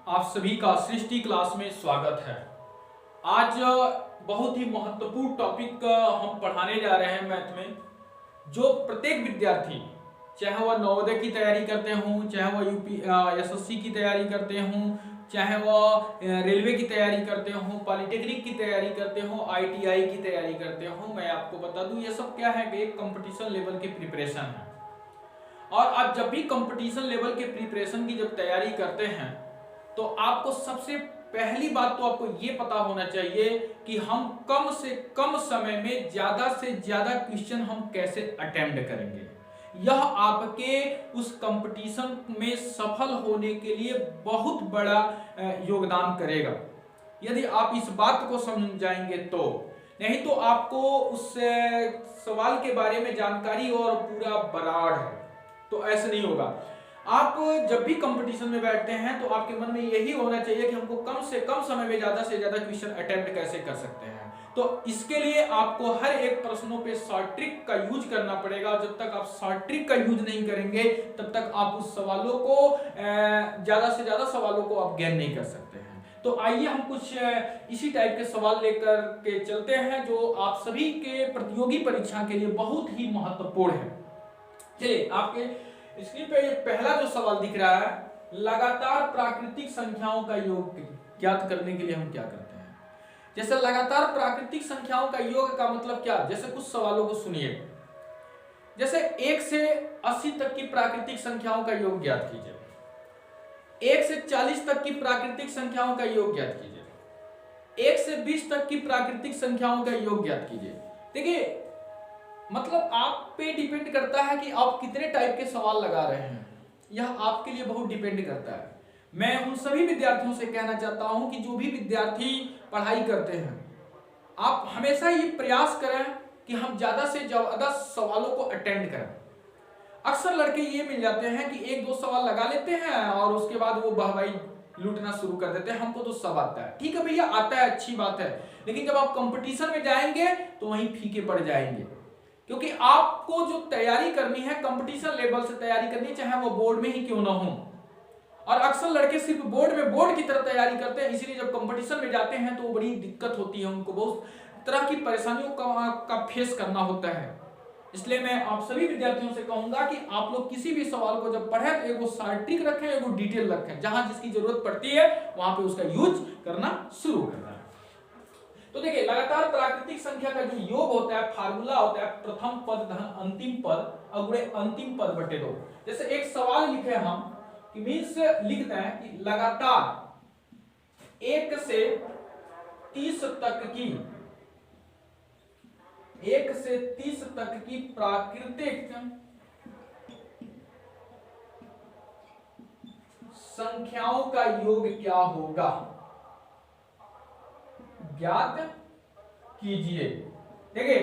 आप सभी का सृष्टि क्लास में स्वागत है। आज बहुत ही महत्वपूर्ण टॉपिक हम पढ़ाने जा रहे हैं मैथ में, जो प्रत्येक विद्यार्थी, चाहे वह नवोदय की तैयारी करते हों, चाहे वह यूपी एसएससी की तैयारी करते हों, चाहे वह रेलवे की तैयारी करते हों, पॉलिटेक्निक की तैयारी करते हों, आईटीआई की तैयारी करते हों, मैं आपको बता दूं ये सब क्या है कि एक कंपटीशन लेवल की प्रिपरेशन है। और आप जब भी कंपटीशन लेवल के प्रिपरेशन की जब तैयारी करते हैं तो आपको सबसे पहली बात तो आपको ये पता होना चाहिए कि हम कम से कम समय में ज्यादा से ज्यादा क्वेश्चन हम कैसे अटेम्प्ट करेंगे। यह आपके उस कंपटीशन में सफल होने के लिए बहुत बड़ा योगदान करेगा। यदि आप इस बात को समझ जाएंगे तो, नहीं तो आपको उस सवाल के बारे में जानकारी और पूरा बराड़ है, तो ऐसे नहीं होगा। आप जब भी कंपटीशन में बैठते हैं तो आपके मन में यही होना चाहिए कि हमको कम से कम समय में ज्यादा से ज्यादा क्वेश्चन अटेम्प्ट कैसे कर सकते हैं। तो इसके लिए आपको हर एक प्रश्नों पे शॉर्ट ट्रिक का यूज करना पड़ेगा। जब तक आप शॉर्ट ट्रिक का यूज नहीं करेंगे तब तक आप उस सवालों को ज्यादा से ज्यादा सवालों को आप गेन नहीं कर सकते हैं। तो आइए हम कुछ इसी टाइप के सवाल लेकर के चलते हैं जो आप सभी के प्रतियोगी परीक्षा के लिए बहुत ही महत्वपूर्ण है। चलिए, आपके स्क्रीन पे ये पहला जो सवाल दिख रहा है, लगातार प्राकृतिक संख्याओं का योग ज्ञात करने के लिए हम क्या करते हैं। जैसे लगातार प्राकृतिक संख्याओं का योग का मतलब क्या, जैसे कुछ सवालों को सुनिए। जैसे 1 से 80 तक की प्राकृतिक संख्याओं का योग ज्ञात कीजिए, 1 से 40 तक की प्राकृतिक संख्याओं का योग ज्ञात कीजिए, 1 से 20 तक की प्राकृतिक संख्याओं का योग ज्ञात कीजिए। देखिए, मतलब आप पे डिपेंड करता है कि आप कितने टाइप के सवाल लगा रहे हैं, यह आपके लिए बहुत डिपेंड करता है। मैं उन सभी विद्यार्थियों से कहना चाहता हूं कि जो भी विद्यार्थी पढ़ाई करते हैं, आप हमेशा ये प्रयास करें कि हम ज्यादा से ज्यादा सवालों को अटेंड करें। अक्सर लड़के ये मिल जाते हैं कि 1-2 सवाल लगा लेते हैं और उसके बाद वो वाहवाही लूटना शुरू कर देते हैं, हमको तो सब आता है। ठीक है भैया, आता है, अच्छी बात है, लेकिन जब आप कंपटीशन में जाएंगे तो वहीं फीके पड़ जाएंगे। क्योंकि आपको जो तैयारी करनी है, कंपटीशन लेवल से तैयारी करनी, चाहे वो बोर्ड में ही क्यों ना हो। और अक्सर लड़के सिर्फ बोर्ड की तरह तैयारी करते हैं, इसीलिए जब कंपटीशन में जाते हैं तो बड़ी दिक्कत होती है, उनको बहुत तरह की परेशानियों का फेस करना होता है। इसलिए मैं आप सभी विद्यार्थियों से कहूंगा कि आप लोग किसी भी सवाल को जब पढ़े तो एगो शॉर्ट ट्रिक रखें, एगो डिटेल रखें, जहां जिसकी जरूरत पड़ती है वहां पे उसका यूज करना शुरू करना। तो देखिए, लगातार प्राकृतिक संख्या का जो योग होता है, फार्मूला होता है प्रथम पद धन अंतिम पद अगुणे अंतिम पद बटे 2। जैसे एक सवाल लिखे हम कि मीन्स लिखते हैं कि लगातार 1 से 30 तक की 1 से 30 तक की प्राकृतिक संख्याओं का योग क्या होगा, ज्ञात कीजिए। देखिए,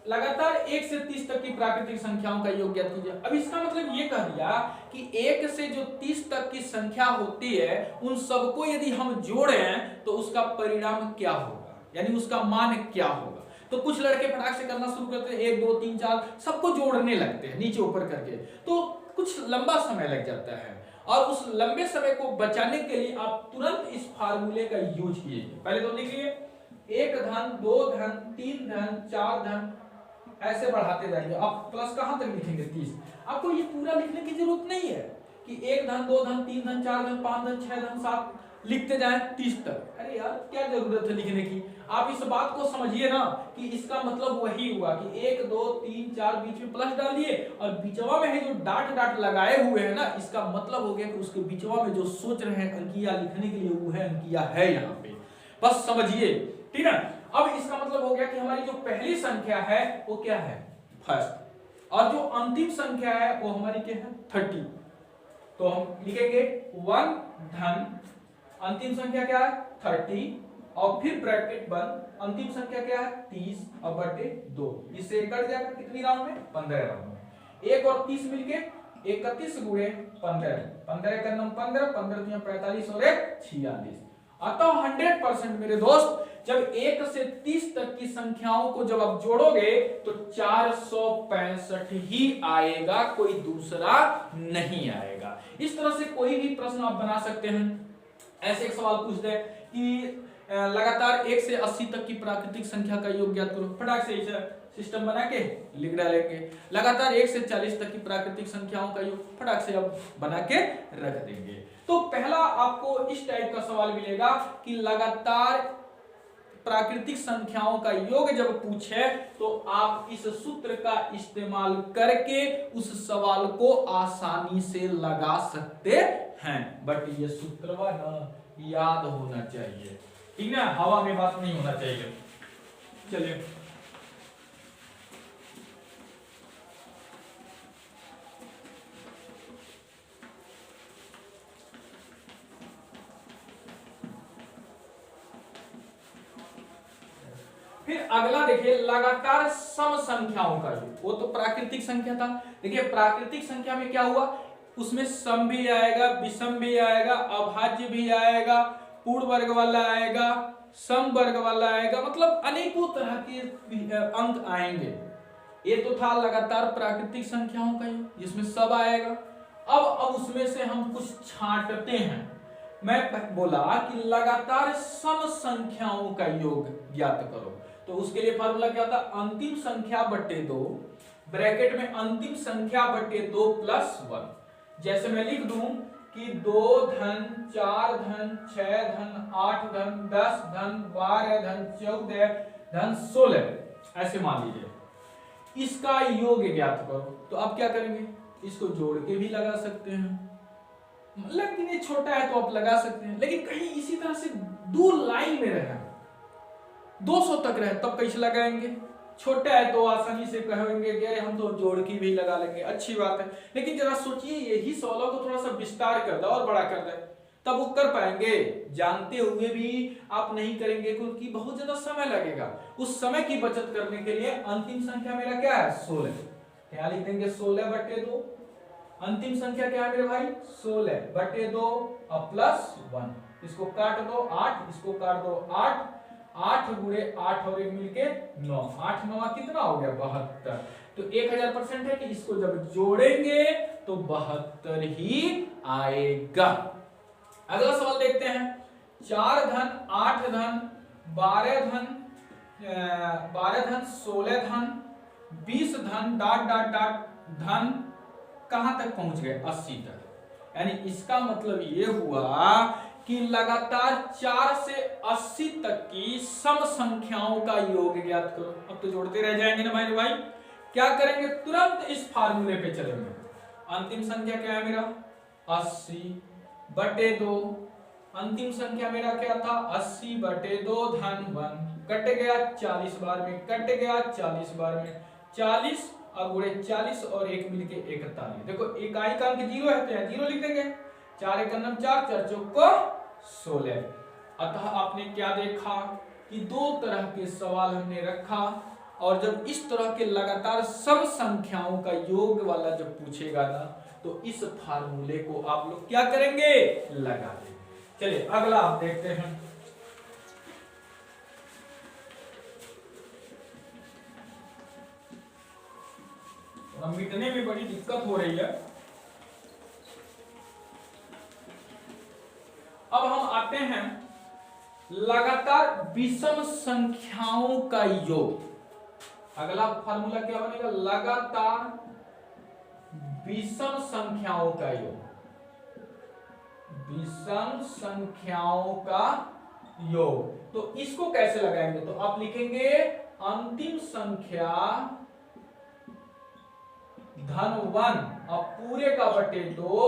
लगातार 1 से 30 तक की प्राकृतिक संख्याओं का योग ज्ञात कीजिए। अब इसका मतलब ये कह दिया कि 1 से जो 30 तक की संख्या होती है उन सबको यदि हम जोड़ें तो उसका परिणाम क्या होगा, यानी उसका मान क्या होगा। तो कुछ लड़के फटाक से करना शुरू करते हैं, 1 2 3 4 सबको जोड़ने लगते हैं नीचे ऊपर करके, तो कुछ लंबा समय लग जाता है। और उस लंबे समय को बचाने के लिए आप तुरंत इस फार्मूले का यूज कीजिए। पहले तो लिखिए 1 धन 2 धन 3 धन 4 धन, ऐसे बढ़ाते जाएंगे। आप प्लस कहां तक लिखेंगे, 30। आपको ये पूरा लिखने की जरूरत नहीं है कि 1 धन 2 धन 3 धन 4 धन 5 धन 6 धन 7 लिखते जाएं 30 तक। अरे यार, क्या जरूरत है लिखने की। आप इस बात को समझिए ना कि इसका मतलब वही हुआ कि 1 2 3 4 बीच में प्लस डाल दिए और बीचवा में है जो डाट लगाए हुए हैं ना, इसका मतलब हो गया कि उसके बीचवा में जो सोच रहे हैं अंकिया लिखने के लिए, वो है अंकिया है यहाँ पे, बस समझिए, ठीक है। अब इसका मतलब हो गया कि हमारी जो पहली संख्या है वो क्या है, फर्स्ट, और जो अंतिम संख्या है वो हमारी क्या है, 30। तो हम लिखेंगे 1 धन अंतिम संख्या क्या है, 30, और फिर ब्रैकेट बंद, अंतिम संख्या क्या है, 30 और बटे 2। इससे कट जाएगा कितनी राउंड में, 15 राउंड में। 1 और 30 मिलके 31 गुणे 15, 15 का नंबर 15, 15 45 और 1 46। अतः 100% मेरे दोस्त, जब 1 से 30 तक की संख्याओं को जब आप जोड़ोगे तो 465 ही आएगा, कोई दूसरा नहीं आएगा। इस तरह से कोई भी प्रश्न आप बना सकते हैं। ऐसे एक सवाल पूछ दे कि लगातार 1 से 80 तक की प्राकृतिक संख्या का योग ज्ञात करो, फटाक से इसे सिस्टम बना के लिख डालेंगे। लगातार 1 से 40 तक की प्राकृतिक संख्याओं का योग फटाक से अब बना के रख देंगे। तो पहला आपको इस टाइप का सवाल मिलेगा कि लगातार प्राकृतिक संख्याओं का योग जब पूछे तो आप इस सूत्र का इस्तेमाल करके उस सवाल को आसानी से लगा सकते हैं, बट ये सूत्र याद होना चाहिए, ठीक ना, हवा में बात नहीं होना चाहिए। चलिए फिर अगला देखिए, लगातार सम संख्याओं का योग। वो तो प्राकृतिक संख्या था, देखिए प्राकृतिक संख्या में क्या हुआ, उसमें सम भी आएगा, विषम भी आएगा, अभाज्य भी आएगा, पूर्ण वर्ग वाला आएगा, सम वर्ग वाला आएगा, मतलब अनेकों तरह के अंक आएंगे। ये तो था लगातार प्राकृतिक संख्याओं का योग जिसमें सब आएगा। अब उसमें से हम कुछ छांटते हैं। मैं बोला कि लगातार सम संख्याओं का योग ज्ञात करो, तो उसके लिए फार्मूला क्या था, अंतिम संख्या बटे 2 ब्रैकेट में अंतिम संख्या बटे 2 प्लस 1। जैसे मैं लिख दूं कि 2 धन 4 धन 6 धन 8 धन 10 धन 12 धन 14 धन 16, ऐसे मान लीजिए, इसका योग ज्ञात करो। तो आप क्या करेंगे, इसको जोड़ के भी लगा सकते हैं, लेकिन ये छोटा है तो आप लगा सकते हैं, लेकिन कहीं इसी तरह से दूर लाइन में रहे 200 तक रहे तब कैसे लगाएंगे, छोटा है तो आसानी से कहेंगे कि अरे हम तो जोड़ की भी लगा लेंगे, अच्छी बात है। लेकिन जरा सोचिए यही 16 को थोड़ा सा विस्तार कर दे और बड़ा कर दे, तब वो कर पाएंगे, जानते हुए भी आप नहीं करेंगे क्योंकि बहुत ज्यादा समय लगेगा। उस समय की बचत करने के लिए अंतिम संख्या मेरा क्या है 16, क्या लिख देंगे 16 बटे 2। अंतिम संख्या क्या है मेरे भाई 16 बटे 2 और प्लस 1, इसको काट दो 8, इसको काट दो 8, 8 गुणे 8 और 1 मिलके 9, 8 9 कितना हो गया 72। तो 1000% है कि इसको जब जोड़ेंगे तो 72 ही आएगा। अगला सवाल देखते हैं, 4 धन 8 धन 12 धन 16 धन 20 धन डॉट डॉट डॉट धन कहां तक पहुंच गए 80 तक। यानी इसका मतलब ये हुआ कि लगातार 4 से 80 तक की सम संख्याओं का योग ज्ञात करो। अब तो जोड़ते रह जाएंगे ना भाई, क्या करेंगे, तुरंत इस फार्मूले पे चलेंगे। अंतिम संख्या क्या है मेरा 80 बटे 2, अंतिम संख्या मेरा क्या था 80 बटे 2 धन 1, कट गया 40 बार में, कट गया 40 बार में, 40 और गुणे 40 और 1 मिलके 41। देखो इकाई का अंक 0 है तो 0 लिख देंगे, 4 एक 4 4 चौक 16। अतः आपने क्या देखा कि दो तरह के सवाल हमने रखा, और जब इस तरह के लगातार सब संख्याओं का योग वाला जब पूछेगा ना तो इस फार्मूले को आप लोग क्या करेंगे लगा देंगे। चलिए अगला आप देखते हैं, मिटने में बड़ी दिक्कत हो रही है। अब हम आते हैं लगातार विषम संख्याओं का योग। अगला फार्मूला क्या बनेगा, लगातार विषम संख्याओं का योग, विषम संख्याओं का योग। तो इसको कैसे लगाएंगे, तो आप लिखेंगे अंतिम संख्या धन 1 और पूरे का बटे 2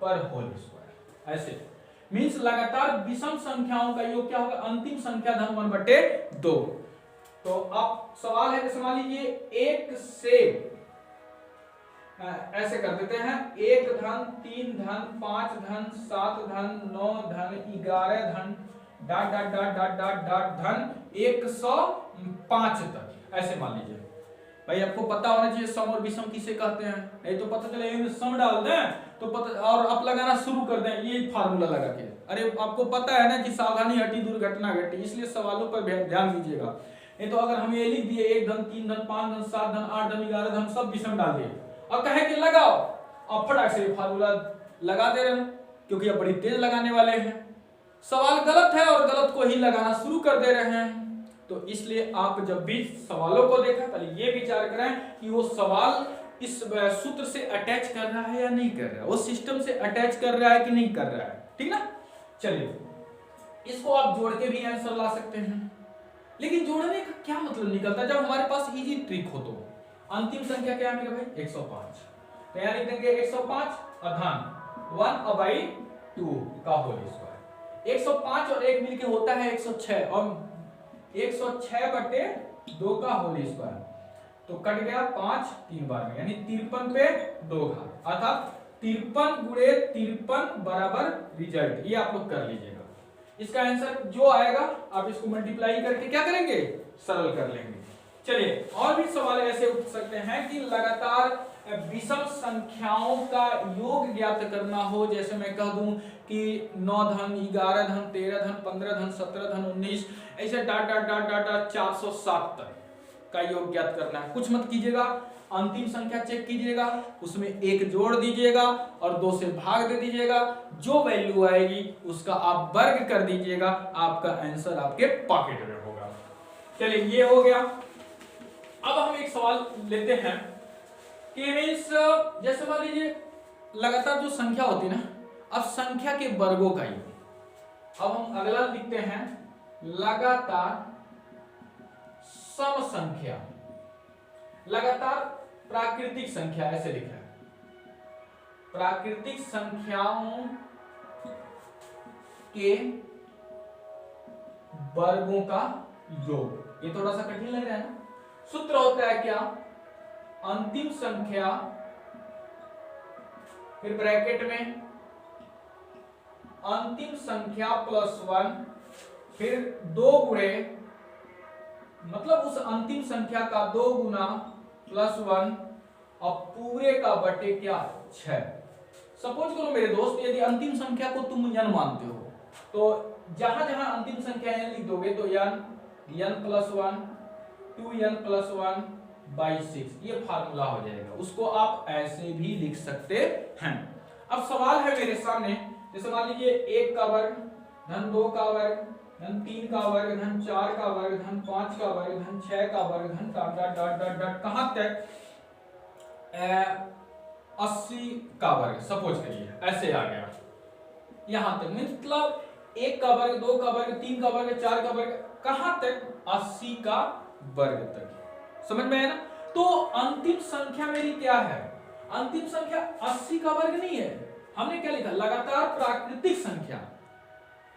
पर होल स्क्वायर। ऐसे मींस लगातार विषम संख्याओं का योग क्या होगा, अंतिम संख्या धन 1 बटे 2। तो अब सवाल है, मान लीजिए 1 से ऐसे कर देते हैं, 1 धन 3 धन 5 धन 7 धन 9 धन 11 धन dot dot dot dot dot dot धन 105 तक। ऐसे मान लीजिए भाई, आपको पता होना चाहिए सम और विषम किसे कहते हैं, नहीं तो पता चले सम डाल दें तो पता, और आप लगाना शुरू कर दें ये फार्मूला लगा के। अरे आपको पता है ना कि सावधानी हटी दुर्घटना घटी, इसलिए सवालों पर ध्यान दीजिएगा। नहीं तो अगर हम ये लिख दिए 1 धन 3 धन 5 धन 7 धन 8 धन 11 धन सब विषम डाल दिए और कहे कि लगाओ, और फटाक से फार्मूला लगा दे रहे हैं, क्योंकि अब बड़ी तेज लगाने वाले हैं। सवाल गलत है और गलत को ही लगाना शुरू कर दे रहे हैं। तो इसलिए आप जब भी सवालों को देखें पहले ये विचार करें कि वो सवाल इस सूत्र से अटैच कर रहा है या नहीं कर रहा है, वो सिस्टम से अटैच कर रहा है कि नहीं कर रहा है। ठीक ना, चलिए इसको आप जोड़ के भी आंसर ला सकते हैं। लेकिन जोड़ने का क्या मतलब निकलता है जब हमारे पास इजी ट्रिक हो। तो अंतिम संख्या क्या है मेरे भाई 105, तो यहां लिख देंगे 105 अधन 1/2 का होल स्क्वायर। 105 और 1 मिलके होता है 106 और 106/2 का होल स्क्वायर, तो कट गया 5 3 बार में, यानी 53 पे 2 घात, अर्थात 53 गुणे 53 बराबर रिजल्ट। ये आप लोग कर लीजिएगा। इसका आंसर जो आएगा आप इसको मल्टीप्लाई करके क्या करेंगे, सरल कर लेंगे। चलिए और भी सवाल ऐसे उठ सकते हैं कि लगातार विषम संख्याओं का योग ज्ञात करना हो, जैसे मैं कह दूं कि 9 धन 11 धन 13 धन 15 धन 17 धन 19 ऐसे dot dot dot dot dot 407 तक का योग ज्ञात करना है। कुछ मत कीजिएगा, अंतिम संख्या चेक कीजिएगा, उसमें 1 जोड़ दीजिएगा और 2 से भाग दे दीजिएगा, जो वैल्यू आएगी उसका आप वर्ग कर दीजिएगा, आपका आंसर आपके पॉकेट में होगा। चलिए ये हो गया। अब हम एक सवाल लेते हैं कि मींस जैसे मान लीजिए लगातार जो संख्या होती है ना, अब संख्या के वर्गों का योग। अब हम अगला लिखते हैं लगातार सम संख्या, लगातार प्राकृतिक संख्या, ऐसे लिखा है प्राकृतिक संख्याओं के वर्गों का योग। ये थोड़ा सा कठिन लग रहा है ना। सूत्र होता है क्या, अंतिम संख्या फिर ब्रैकेट में अंतिम संख्या प्लस 1 फिर 2 गुणे, मतलब उस अंतिम संख्या का 2 गुना प्लस 1 और पूरे का बटे क्या 6। सपोज करो मेरे दोस्त यदि अंतिम संख्या को तुम n मानते हो तो जहां जहां अंतिम संख्या n लिख दोगे तो n plus 1 2n plus 1 by 6 ये फार्मूला हो जाएगा। उसको आप ऐसे भी लिख सकते हैं। अब सवाल है मेरे सामने, जैसे मान लीजिए 1 का वर्ग धन 2 का वर्ग धन 3 का वर्ग धन 4 का वर्ग धन 5 का वर्ग धन 6 का वर्ग धन dot dot dot dot dot कहां तक 80 का वर्ग सपोज करिए, ऐसे आ गया यहां तक। मतलब 1 का वर्ग 2 का वर्ग 3 का वर्ग 4 का वर्ग कहां तक 80 का वर्ग तक। समझ में आया ना। तो अंतिम संख्या मेरी क्या है, अंतिम संख्या 80 का वर्ग नहीं है, हमने क्या लिखा लगातार प्राकृतिक संख्या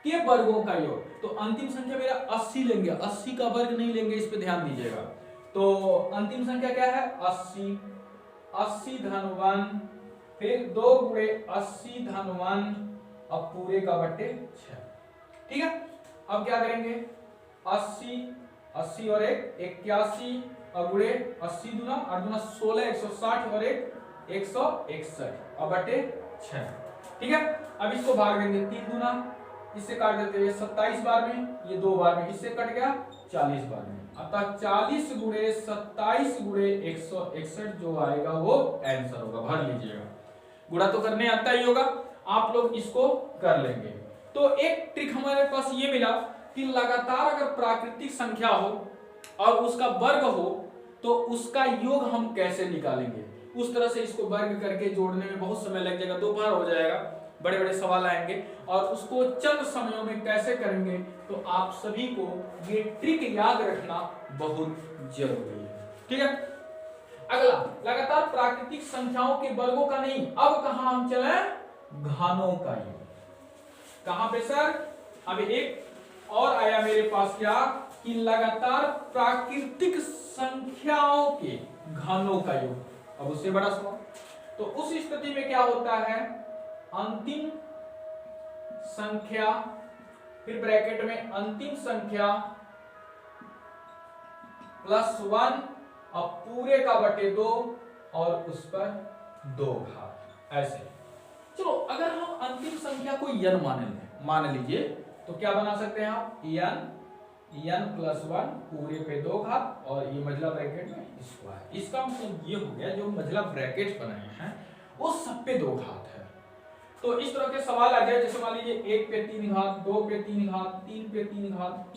के वर्गों का योग। तो अंतिम संख्या मेरा 80 लेंगे, 80 का वर्ग नहीं लेंगे, इस पे ध्यान दीजिएगा। तो अंतिम संख्या क्या है 80, 80 धन 1 फिर 2 गुणे 80 धन 1 अब पूरे का बटे 6। ठीक है, अब क्या करेंगे 80 80 और 1 81 और गुणे 80 दूना 8 दूना 16 160 और 1 161 और बटे 6। ठीक है, अब इसको भाग देंगे 3 दूना इससे काट देते हैं 27 बार में, ये 2 बार में, इससे कट गया 40 बार में, अतः 40 गुणे 27 गुणे 161 जो आएगा वो आंसर होगा। भर लीजिएगा, गुणा तो करने आता ही होगा, आप लोग इसको कर लेंगे। तो एक ट्रिक हमारे पास ये मिला कि लगातार अगर प्राकृतिक संख्या हो और उसका वर्ग हो तो उसका योग हम कैसे निकालेंगे। उस तरह से इसको वर्ग करके जोड़ने में बहुत समय लग जाएगा, दोपहर हो जाएगा, बड़े बड़े सवाल आएंगे और उसको चंद समयों में कैसे करेंगे। तो आप सभी को ये ट्रिक याद रखना बहुत जरूरी है। ठीक है, अगला लगातार प्राकृतिक संख्याओं के वर्गों का नहीं, अब कहां हम चले घनों का योग। कहां पे सर, अब एक और आया मेरे पास क्या कि लगातार प्राकृतिक संख्याओं के घनों का योग। अब उससे बड़ा सवाल, तो उस स्थिति में क्या होता है अंतिम संख्या फिर ब्रैकेट में अंतिम संख्या प्लस 1 अब पूरे का बटे 2 और उस पर 2 घात। ऐसे चलो अगर हम अंतिम संख्या को n मान लीजिए तो क्या बना सकते हैं आप n प्लस 1 पूरे पे 2 घात और ये मझला ब्रैकेट में स्क्वायर। इसका मतलब ये हो गया जो मझला ब्रैकेट बनाए हैं वो सब पे 2 घात है। तो इस तरह के सवाल आ जाए, जैसे मान लीजिए 1 पे 3 घात, 2 पे 3 घात, 3 पे 3 घात,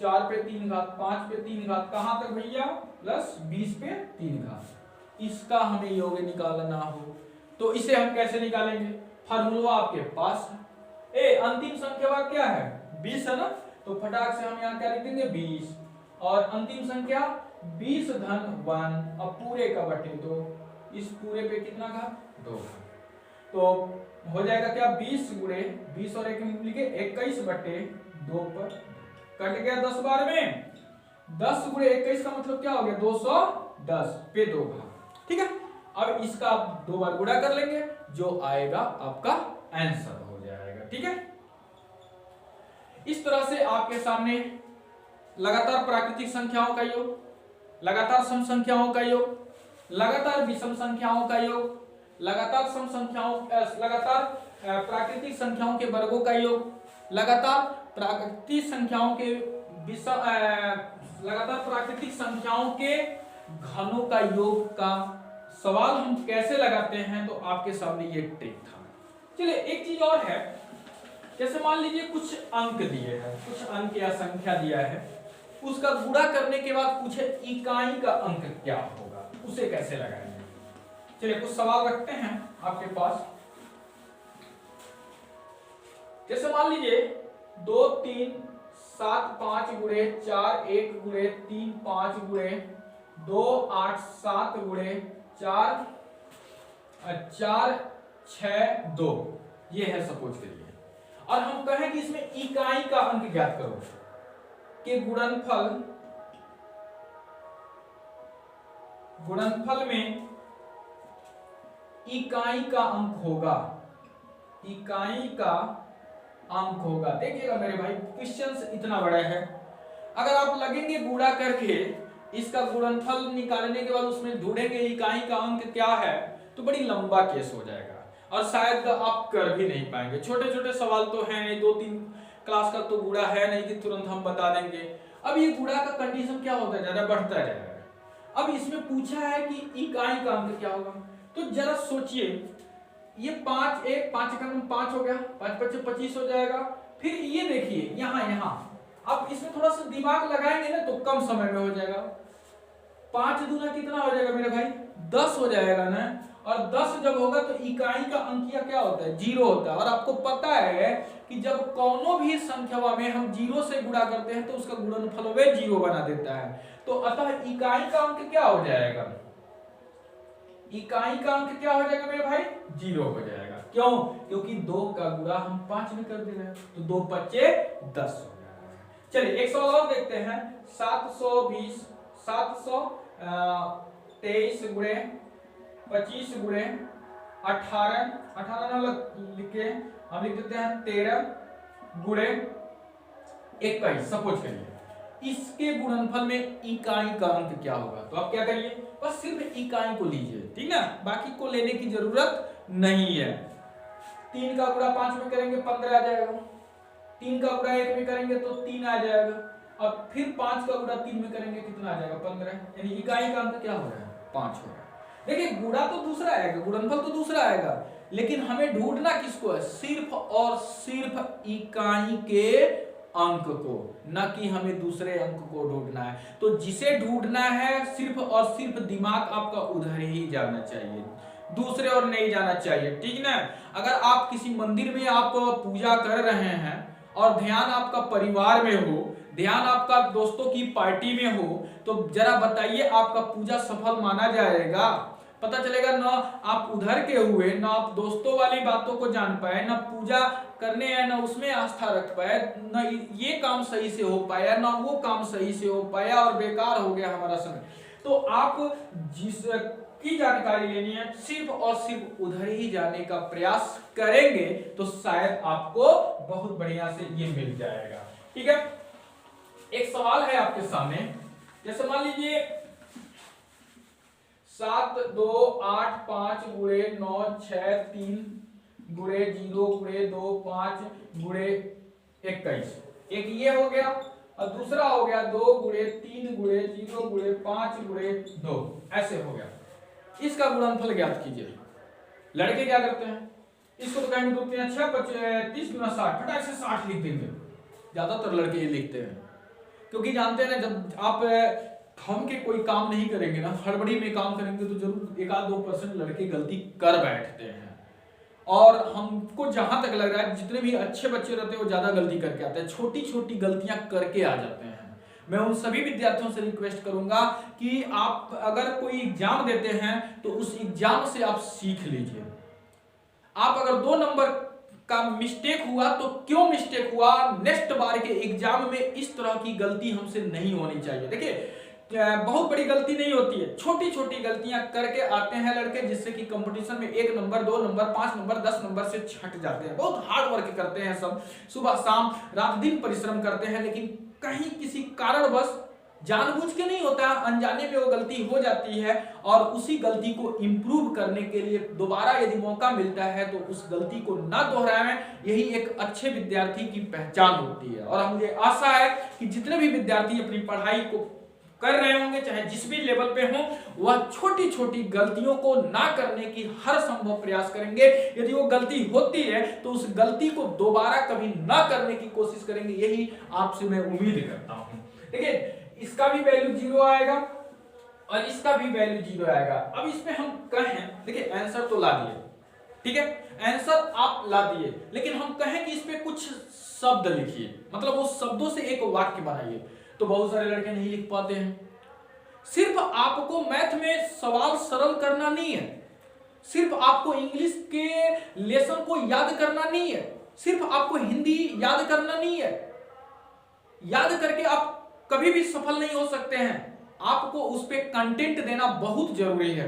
4 पे 3 घात, 5 पे 3 घात, कहां तक भैया प्लस 20 पे 3 घात। इसका हमें योग निकालना हो तो इसे हम कैसे निकालेंगे? फार्मूला आपके पास है। अंतिम संख्या क्या है 20 है ना, तो फटाक से हम यहाँ क्या लिख देंगे 20, और अंतिम संख्या 20 धन 1, अब पूरे का बटे 2, इस पूरे पे कितना घात 2, तो हो जाएगा क्या 20 गुणे 20 और 1 मिलके 21 बटे 2 पर कट गया 10 बार में, 10 गुणे 21 का मतलब क्या हो गया 210 पे 2 घात। ठीक है, अब इसका आप 2 बार गुणा कर लेंगे, जो आएगा आपका आंसर हो जाएगा। ठीक है, इस तरह से आपके सामने लगातार प्राकृतिक संख्याओं का योग, लगातार सम संख्याओं का योग, लगातार विषम संख्याओं का योग, लगातार सम संख्याओं, लगातार प्राकृतिक संख्याओं के वर्गों का योग, लगातार प्राकृतिक संख्याओं के लगातार प्राकृतिक संख्याओं के घनों का योग का सवाल हम कैसे लगाते हैं, तो आपके सामने ये ट्रिक था। चलिए एक चीज और है, जैसे मान लीजिए कुछ अंक दिए हैं, कुछ अंक या संख्या दिया है, उसका गुणा करने के बाद पूछे इकाई का अंक क्या होगा, उसे कैसे लगाएंगे। चलिए कुछ सवाल रखते हैं आपके पास, जैसे मान लीजिए 2 3 7 5 गुणे 4 1 गुणे 3 5 गुणे 2 8 7 गुणे 4 4 6 2, ये है सपोज करिए, और हम कहें कि इसमें इकाई का अंक ज्ञात करो, कि गुणनफल में इकाई का अंक होगा, इकाई का अंक होगा। देखिएगा मेरे भाई, क्वेश्चन इतना बड़ा है, अगर आप लगेंगे गुणा करके इसका गुणनफल निकालने के बाद उसमें ढूंढेंगे इकाई का अंक क्या है, तो बड़ी लंबा केस हो जाएगा और शायद आप कर भी नहीं पाएंगे। छोटे छोटे सवाल तो है नहीं, 2-3 क्लास का तो गुणा है नहीं कि तुरंत हम बता देंगे। अब ये गुणा का कंडीशन क्या होता है, ज्यादा बढ़ता जाएगा। अब इसमें पूछा है कि इकाई का अंक क्या होगा, तो जरा सोचिए, ये 5 1 5 का 5 हो गया, 5 5 25 हो जाएगा। फिर ये देखिए यहाँ अब इसमें थोड़ा सा दिमाग लगाएंगे ना तो कम समय में हो जाएगा। 5 दूना कितना हो जाएगा मेरे भाई 10 हो जाएगा ना, और 10 जब होगा तो इकाई का अंकिया क्या होता है 0 होता है। और आपको पता है कि जब कोनो भी संख्या में हम 0 से गुणा करते हैं तो उसका गुणनफल 0 बना देता है, तो अतः इकाई का अंक क्या हो जाएगा, इकाई का अंक क्या हो जाएगा मेरे भाई 0 हो जाएगा। क्यों? क्योंकि 2 का गुणा हम 5 में कर दे रहे हैं, तो 2 5 10 हो जाएगा। चलिए एक सवाल और देखते हैं, 720 723 गुणे 25 गुणे 18 लिख के हम लिख देते हैं 13 गुणे 21 सपोज करिए, इसके गुणनफल में इकाई का अंक क्या होगा। तो आप क्या करिए, बस सिर्फ इकाई को लीजिए, ठीक ना, बाकी को लेने की जरूरत नहीं है। 3 का गुणा 5 में करेंगे 15 आ जाएगा, 3 का गुणा 1 में करेंगे तो 3 आ जाएगा, अब फिर 5 का गुणा 3 में करेंगे कितना आ जाएगा 15, यानी इकाई का अंक क्या हो रहा है 5 हो रहा है। देखिए गुणा तो दूसरा आएगा, गुणनफल तो दूसरा आएगा, लेकिन हमें ढूंढना किसको है, सिर्फ और सिर्फ इकाई के अंक को, न कि हमें दूसरे अंक को ढूंढना है। तो जिसे ढूंढना है सिर्फ और सिर्फ दिमाग आपका उधर ही जाना चाहिए, दूसरे और नहीं जाना चाहिए, ठीक ना। अगर आप किसी मंदिर में आप पूजा कर रहे हैं और ध्यान आपका परिवार में हो, ध्यान आपका दोस्तों की पार्टी में हो, तो जरा बताइए आपका पूजा सफल माना जाएगा? पता चलेगा ना आप उधर के हुए, ना आप दोस्तों वाली बातों को जान पाए, ना पूजा करने है ना उसमें आस्था रख पाए, ना ये काम सही से हो पाया ना वो काम सही से हो पाया, और बेकार हो गया हमारा समय। तो आप जिसकी जानकारी लेनी है सिर्फ और सिर्फ उधर ही जाने का प्रयास करेंगे तो शायद आपको बहुत बढ़िया से ये मिल जाएगा, ठीक है। एक सवाल है आपके सामने, जैसे मान लीजिए 7 2 8 5 गुणे 9 6 3 गुणे 0 गुणे 2 5 गुणे 21, एक ये हो गया, और दूसरा हो गया 2 गुणे 3 गुणे 0 गुणे 5 गुणे 2, ऐसे हो गया। इसका गुणनफल ज्ञात कीजिए। लड़के क्या करते हैं, इसको तो कहेंगे 2 3 6 30 गुना 60, फटाक से 60 लिख देंगे। ज्यादातर लड़के ये लिखते हैं, क्योंकि जानते हैं ना, जब आप थम के कोई काम नहीं करेंगे ना, हड़बड़ी में काम करेंगे तो जरूर 1-2% लड़के गलती कर बैठते हैं। और हमको जहां तक लग रहा है जितने भी अच्छे बच्चे रहते हैं वो ज्यादा गलती करके आते हैं, छोटी छोटी गलतियां करके आ जाते हैं। मैं उन सभी विद्यार्थियों से रिक्वेस्ट करूंगा कि आप अगर कोई एग्जाम देते हैं तो उस एग्जाम से आप सीख लीजिए। आप अगर 2 नंबर का मिस्टेक हुआ तो क्यों मिस्टेक हुआ, नेक्स्ट बार के एग्जाम में इस तरह की गलती हमसे नहीं होनी चाहिए। देखिए बहुत बड़ी गलती नहीं होती है, छोटी छोटी गलतियां करके आते हैं लड़के, जिससे कि कंपटीशन में 1 नंबर 2 नंबर 5 नंबर 10 नंबर से छट जाते हैं। बहुत हार्ड वर्क करते हैं सब, सुबह शाम रात दिन परिश्रम करते हैं, लेकिन कहीं किसी कारणवश, जानबूझ के नहीं होता, अनजाने में वो गलती हो जाती है। और उसी गलती को इंप्रूव करने के लिए दोबारा यदि मौका मिलता है तो उस गलती को ना दोहराएं, यही एक अच्छे विद्यार्थी की पहचान होती है। और मुझे आशा है कि जितने भी विद्यार्थी अपनी पढ़ाई को कर रहे होंगे, चाहे जिस भी लेवल पे हो, वह छोटी छोटी गलतियों को ना करने की हर संभव प्रयास करेंगे। यदि वो गलती होती है तो उस गलती को दोबारा कभी ना करने की कोशिश करेंगे, यही आपसे मैं उम्मीद करता हूं। देखिए इसका भी वैल्यू 0 आएगा और इसका भी वैल्यू 0 आएगा। अब इसमें हम कहें, देखिए आंसर तो ला दिए, ठीक है, आंसर आप ला दिए, लेकिन हम कहें कि इसमें कुछ शब्द लिखिए, मतलब उस शब्दों से एक वाक्य बनाइए, तो बहुत सारे लड़के नहीं लिख पाते हैं। सिर्फ आपको मैथ में सवाल सरल करना नहीं है, सिर्फ आपको इंग्लिश के लेसन को याद करना नहीं है, सिर्फ आपको हिंदी याद करना नहीं है। याद करके आप कभी भी सफल नहीं हो सकते हैं, आपको उस पे कंटेंट देना बहुत जरूरी है।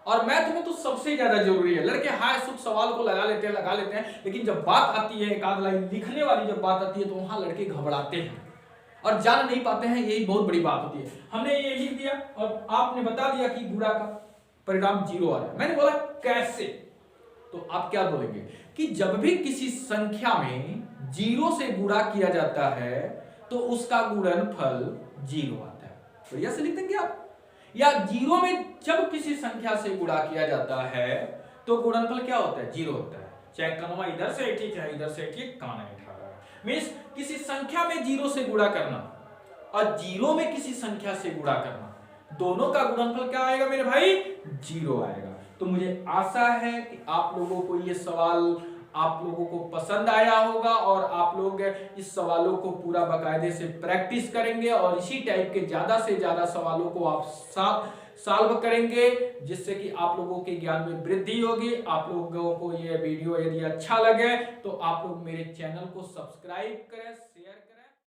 और मैथ में तो सबसे ज्यादा जरूरी है। लड़के हाय सुख सवाल को लगा लेते हैं, लेकिन जब बात आती है एक आध लाइन लिखने वाली, जब बात आती है तो वहां लड़के घबराते हैं और जान नहीं पाते हैं, यही बहुत बड़ी बात होती है। हमने ये लिख दिया और आपने बता दिया कि गुणा का परिणाम 0 आ रहा है। मैंने बोला कैसे, तो आप क्या बोलेंगे कि जब भी किसी संख्या में 0 से गुणा किया जाता है तो उसका गुणनफल 0 आता है। बढ़िया से लिख देंगे आप। या 0 में जब किसी संख्या से गुणा किया जाता है तो गुणनफल क्या होता है, 0 होता है। चाहे कनवा इधर से ठीक, चाहे इधर से ठीक, काना उठा रहा है। मींस किसी संख्या में 0 से गुणा करना और 0 में किसी संख्या से गुणा करना, दोनों का गुणनफल क्या आएगा मेरे भाई, 0 आएगा। तो मुझे आशा है कि आप लोगों को ये सवाल आप लोगों को पसंद आया होगा और आप लोग इस सवालों को पूरा बाकायदे से प्रैक्टिस करेंगे और इसी टाइप के ज्यादा से ज्यादा सवालों को आप सॉल्व करेंगे, जिससे कि आप लोगों के ज्ञान में वृद्धि होगी। आप लोगों को ये वीडियो यदि अच्छा लगे तो आप लोग मेरे चैनल को सब्सक्राइब करें, शेयर